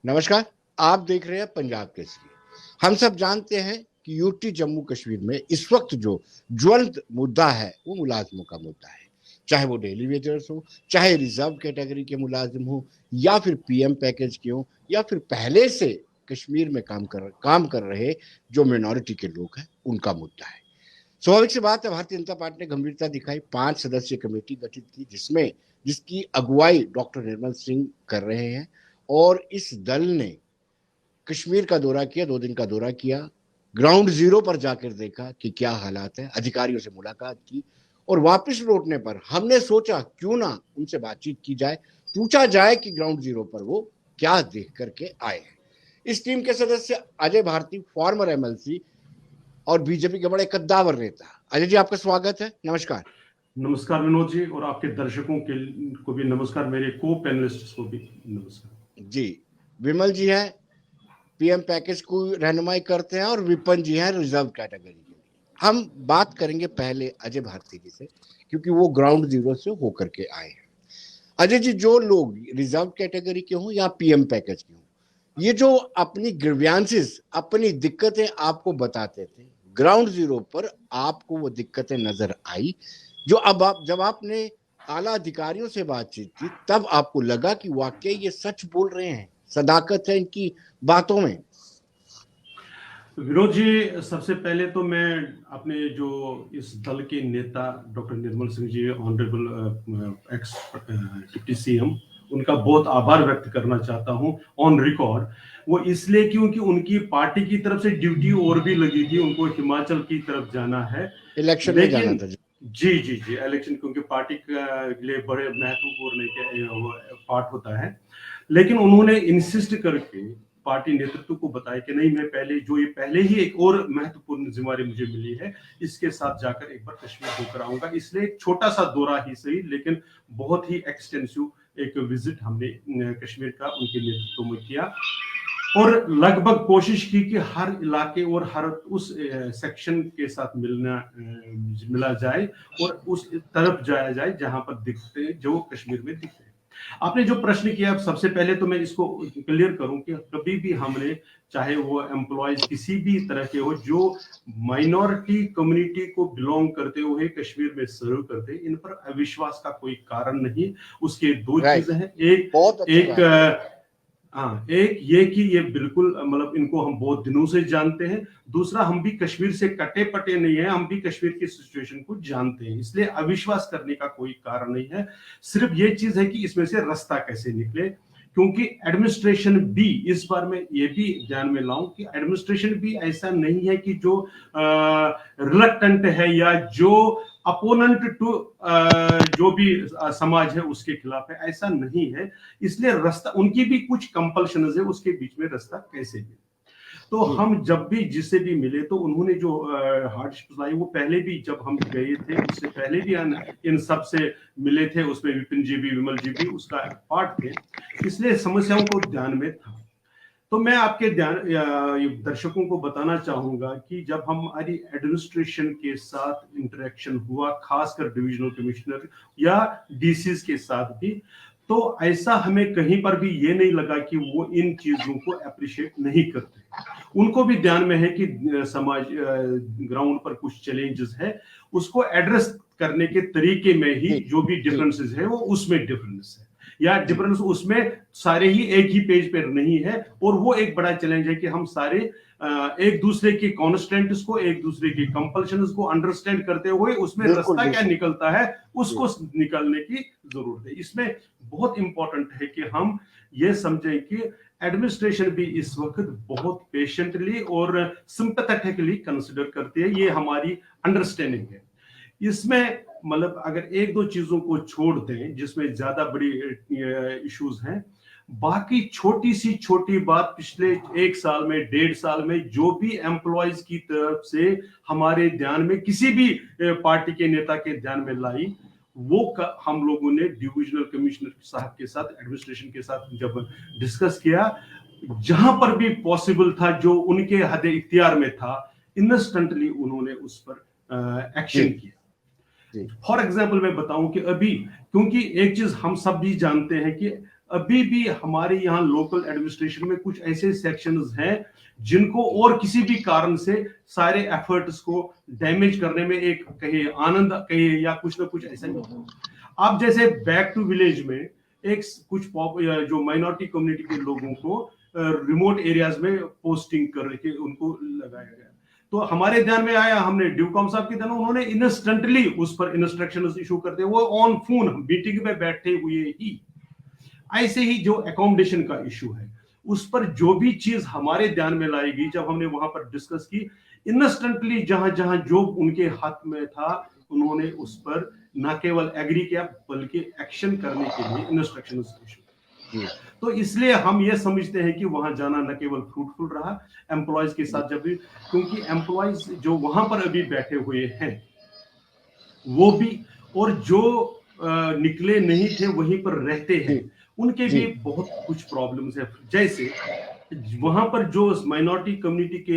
नमस्कार। आप देख रहे हैं पंजाब केसरी। हम सब जानते हैं कि यूटी जम्मू कश्मीर में इस वक्त जो ज्वलंत मुद्दा है वो मुलाजमों का मुद्दा है। चाहे वो डेली वेजर्स हो, चाहे रिजर्व कैटेगरी के मुलाजिम हो, या फिर पीएम पैकेज के हो, या फिर पहले से कश्मीर में काम कर रहे जो मिनॉरिटी के लोग हैं उनका मुद्दा है। स्वाभाविक सी बात है, भारतीय जनता पार्टी ने गंभीरता दिखाई, 5 सदस्यीय कमेटी गठित की जिसकी अगुवाई डॉक्टर निर्मल सिंह कर रहे हैं। और इस दल ने कश्मीर का दौरा किया, 2 दिन का दौरा किया, ग्राउंड जीरो पर जाकर देखा कि क्या हालात है, अधिकारियों से मुलाकात की। और वापस लौटने पर हमने सोचा क्यों ना उनसे बातचीत की जाए, पूछा जाए कि ग्राउंड जीरो पर वो क्या देख करके आए हैं। इस टीम के सदस्य अजय भारती, फॉर्मर एमएलसी और बीजेपी के बड़े कद्दावर नेता। अजय जी, आपका स्वागत है। नमस्कार। नमस्कार विनोद जी, और आपके दर्शकों के को भी नमस्कार, मेरे को पैनलिस्ट को भी नमस्कार जी। विमल जी हैं, पीएम पैकेज को रहनुमाई करते हैं, और विपिन जी हैं रिजर्व कैटेगरी के लिए। हम बात करेंगे पहले अजय भारती जी से, क्योंकि वो ग्राउंड जीरो से होकर के आए हैं। अजय जी, जो लोग रिजर्व कैटेगरी के हों या पीएम पैकेज के हों, ये जो अपनी ग्रीवियंसेस, अपनी दिक्कतें आपको बताते थे, ग्राउंड जीरो पर आपको वो दिक्कतें नजर आई, जो अब जब आपने आला अधिकारियों से बातचीत की तब आपको लगा कि वाकई ये सच बोल रहे हैं, सदाकत है इनकी बातों में। विनोद जी, सबसे पहले तो मैं अपने जो इस दल के नेता doctor Nirmal Singh ji, honourable x deputy CM, उनका बहुत आभार व्यक्त करना चाहता हूं ऑन रिकॉर्ड। वो इसलिए क्योंकि उनकी पार्टी की तरफ से ड्यूटी और भी लगी थी, उनको हिमाचल की तरफ जाना है, इलेक्शन में जाना लेकिन था जी। जी इलेक्शन, क्योंकि पार्टी के लिए बड़े महत्वपूर्ण पार्ट होता है। लेकिन उन्होंने इंसिस्ट करके पार्टी नेतृत्व को बताया कि नहीं, मैं पहले ही एक और महत्वपूर्ण जिम्मेदारी मुझे मिली है, इसके साथ जाकर एक बार कश्मीर होकर आऊंगा। इसलिए एक छोटा सा दौरा ही सही, लेकिन बहुत ही एक्सटेंसिव एक विजिट हमने कश्मीर का उनके नेतृत्व में किया, और लगभग कोशिश की कि हर इलाके और हर उस सेक्शन के साथ मिला जाए और उस तरफ जाया जाए जहां पर दिखते, जो कश्मीर में दिखते हैं। आपने जो प्रश्न किया, सबसे पहले तो मैं इसको क्लियर करूं कि कभी भी हमने, चाहे वो एम्प्लॉयज किसी भी तरह के हो, जो माइनॉरिटी कम्युनिटी को बिलोंग करते हुए कश्मीर में सर्व करते, इन पर अविश्वास का कोई कारण नहीं। उसके दो चीजें हैं। एक ये कि ये बिल्कुल, मतलब इनको हम बहुत दिनों से जानते हैं। दूसरा, हम भी कश्मीर से कटे पटे नहीं है, हम भी कश्मीर की सिचुएशन को जानते हैं, इसलिए अविश्वास करने का कोई कारण नहीं है। सिर्फ ये चीज है कि इसमें से रास्ता कैसे निकले, क्योंकि एडमिनिस्ट्रेशन भी, इस बार में ये भी ध्यान में लाऊं कि एडमिनिस्ट्रेशन भी ऐसा नहीं है कि जो रिलक्टेंट है या जो अपोनेंट टू जो भी समाज है उसके खिलाफ है, ऐसा नहीं है। इसलिए रास्ता, उनकी भी कुछ कंपल्शंस है, उसके बीच में रास्ता कैसे मिले। तो हम जब भी जिससे भी मिले, तो उन्होंने जो हार्डशिप लाई, वो पहले भी जब हम गए थे उससे पहले भी इन सब से मिले थे, उसमें विपिन जी भी, विमल जी भी उसका पार्ट थे, इसलिए समस्याओं को ध्यान में था। तो मैं आपके दर्शकों को बताना चाहूंगा कि जब हमारी एडमिनिस्ट्रेशन के साथ इंटरेक्शन हुआ, खासकर डिविजनल कमिश्नर या डीसीज के साथ भी, तो ऐसा हमें कहीं पर भी ये नहीं लगा कि वो इन चीजों को अप्रिशिएट नहीं करते। उनको भी ध्यान में है कि समाज ग्राउंड पर कुछ चैलेंजेस है, उसको एड्रेस करने के तरीके में ही जो भी डिफरेंसेस है वो उसमें डिफरेंस है, या डिफरेंस उसमें सारे ही एक ही पेज पर नहीं है। और वो एक बड़ा चैलेंज है कि हम सारे एक दूसरे के कॉन्स्टेंट्स को, एक दूसरे की कंपल्शंस को अंडरस्टैंड करते हुए उसमें रास्ता क्या निकलता है उसको निकालने की जरूरत है। इसमें बहुत इंपॉर्टेंट है कि हम ये समझें कि एडमिनिस्ट्रेशन भी इस वक्त बहुत पेशेंटली और सिंपैथेटिकली कंसिडर करती है, ये हमारी अंडरस्टैंडिंग है। इसमें मतलब अगर एक दो चीजों को छोड़ दें जिसमें ज्यादा बड़ी इश्यूज हैं, बाकी छोटी सी छोटी बात पिछले 1 साल में, 1.5 साल में जो भी एम्प्लॉयज की तरफ से हमारे ध्यान में, किसी भी पार्टी के नेता के ध्यान में लाई, वो हम लोगों ने डिविजनल कमिश्नर साहब के साथ, एडमिनिस्ट्रेशन के साथ जब डिस्कस किया, जहां पर भी पॉसिबल था, जो उनके हद इख्तियार में था, इंस्टेंटली उन्होंने उस पर एक्शन किया। फॉर एग्जाम्पल मैं बताऊं कि अभी, क्योंकि एक चीज हम सब भी जानते हैं कि अभी भी हमारे यहाँ लोकल एडमिनिस्ट्रेशन में कुछ ऐसे सेक्शंस हैं जिनको और किसी भी कारण से सारे एफर्ट्स को डैमेज करने में एक कहिए आनंद कहिए या कुछ ना कुछ ऐसा ही होता है। आप जैसे बैक टू विलेज में एक कुछ जो माइनॉरिटी कम्युनिटी के लोगों को रिमोट एरियाज में पोस्टिंग करके उनको लगाया गया, तो हमारे ध्यान में आया, हमने ड्यूकॉम साहब के ध्यान, उन्होंने इंस्टेंटली उस पर इंस्ट्रक्शंस इशू करते, वो ऑन फोन मीटिंग में बैठे हुए ही। ऐसे ही जो एकोमोडेशन का इशू है उस पर जो भी चीज हमारे ध्यान में लाएगी, जब हमने वहां पर डिस्कस की, इंस्टेंटली जहां जहां जो उनके हाथ में था उन्होंने उस पर न केवल एग्री किया बल्कि एक्शन करने के लिए इंस्ट्रक्शन इशू। तो इसलिए हम ये समझते हैं कि वहां जाना न केवल फ्रूटफुल रहा एम्प्लॉयज के साथ, जब भी, क्योंकि एम्प्लॉयज जो वहां पर अभी बैठे हुए हैं वो भी, और जो निकले नहीं थे वहीं पर रहते हैं, उनके भी बहुत कुछ प्रॉब्लम्स है। जैसे वहां पर जो माइनॉरिटी कम्युनिटी के